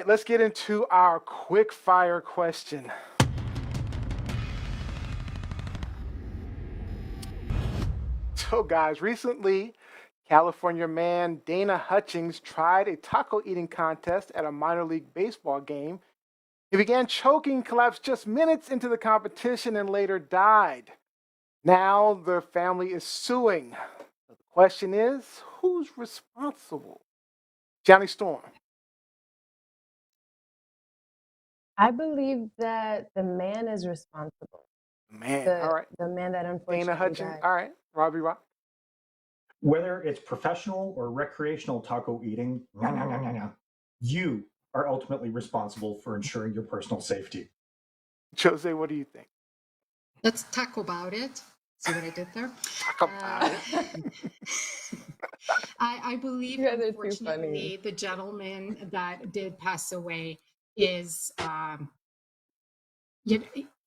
let's get into our quick fire question. So, guys, recently, California man Dana Hutchings tried a taco eating contest at a minor league baseball game. He began choking, collapsed just minutes into the competition, and later died. Now the family is suing. So the question is, who's responsible? Johnny Storm. I believe that the man is responsible. Man, all right. The man that Dana unfortunately Hutchins. died. All right. Robbie Rock. Whether it's professional or recreational taco eating, you are ultimately responsible for ensuring your personal safety. Jose, what do you think? Let's talk about it. See what I did there? Talk about it. I believe, You guys are too unfortunately, funny. the gentleman that did pass away is,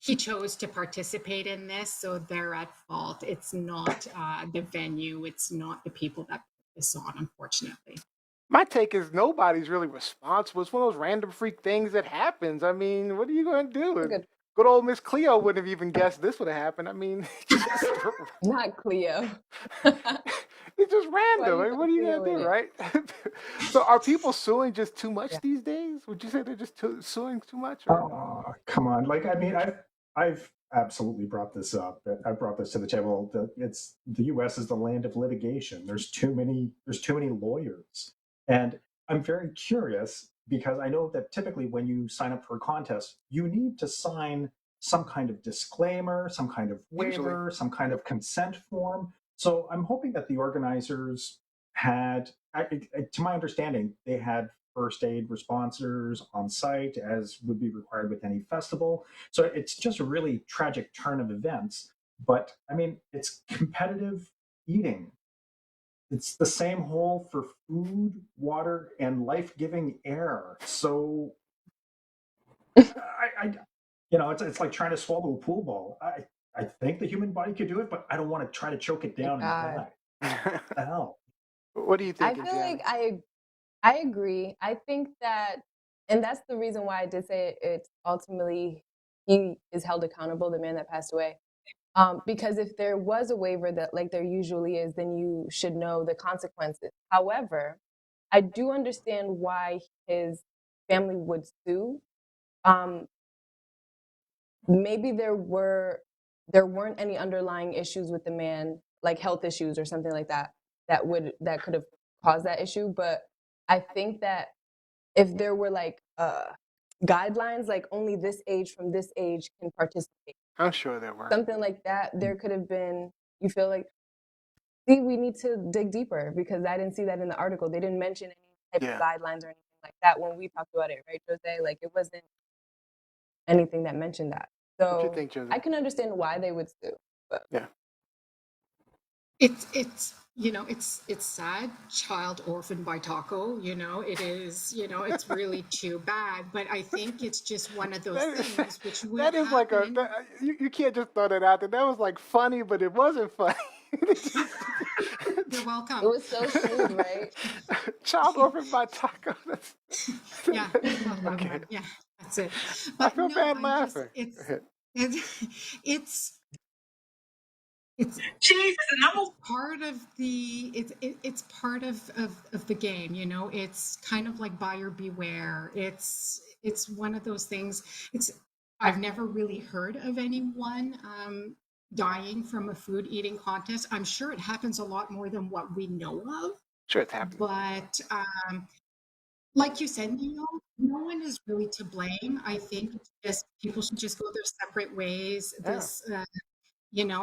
he chose to participate in this, so they're at fault. It's not the venue. It's not the people that put this on, unfortunately. My take is nobody's really responsible. It's one of those random freak things that happens. I mean, what are you going to do? Good. Good old Miss Cleo wouldn't have even guessed this would have happened. I mean, Not Cleo. it's just random. Why I you mean, what are you put going to Cleo do, in right? So are people suing just too much Yeah. these days? Would you say they're just suing too much? Or no? Oh, come on. Like, I mean, I've absolutely brought this up. I brought this to the table. The U.S. is the land of litigation. There's too many lawyers, and I'm very curious because I know that typically when you sign up for a contest, you need to sign some kind of disclaimer, some kind of Usually. waiver, some kind of consent form. So I'm hoping that the organizers had, to my understanding, they had first aid responders on site, as would be required with any festival. So it's just a really tragic turn of events. But I mean, it's competitive eating. It's the same hole for food, water, and life-giving air. So it's like trying to swallow a pool ball. I think the human body could do it, but I don't want to try to choke it down and God. die. What the hell? What do you I think, feel like I agree. I think that, and that's the reason why I did say it's ultimately he is held accountable, the man that passed away. Because if there was a waiver that, like there usually is, then you should know the consequences. However, I do understand why his family would sue. Maybe there weren't any underlying issues with the man, like health issues or something like that, that could have caused that issue. But I think that if there were like guidelines, like only this age from this age can participate, I'm sure there were. something like that, there could have been. You feel like, see, we need to dig deeper because I didn't see that in the article. They didn't mention any type of guidelines or anything like that when we talked about it, right, Jose? Like it wasn't anything that mentioned that. What you So think, Jose? I can understand why they would sue. But Yeah. It's sad, child orphaned by taco. It is. It's really too bad. But I think it's just one of those things which will That is like happen. you can't just throw that out there. That was like funny, but it wasn't funny. You're welcome. it was so smooth, right? Child orphaned by taco. Yeah. Okay. Yeah, that's it. I But feel no, bad I just laughing. Go ahead. it's Jesus, and I'm part of it's part of the game. It's kind of like buyer beware. It's one of those things. I've never really heard of anyone dying from a food eating contest. I'm sure it happens a lot more than what we know of. Sure, it's happening. But like you said, no one is really to blame. I think just people should just go their separate ways. Yeah.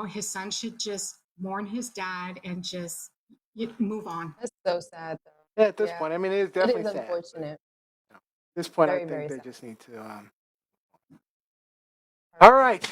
His son should just mourn his dad and just move on. That's so sad, though. Yeah, at this point, I mean, it is It definitely is sad. unfortunate. At this point, Very, I think very they sad. just need to. All right.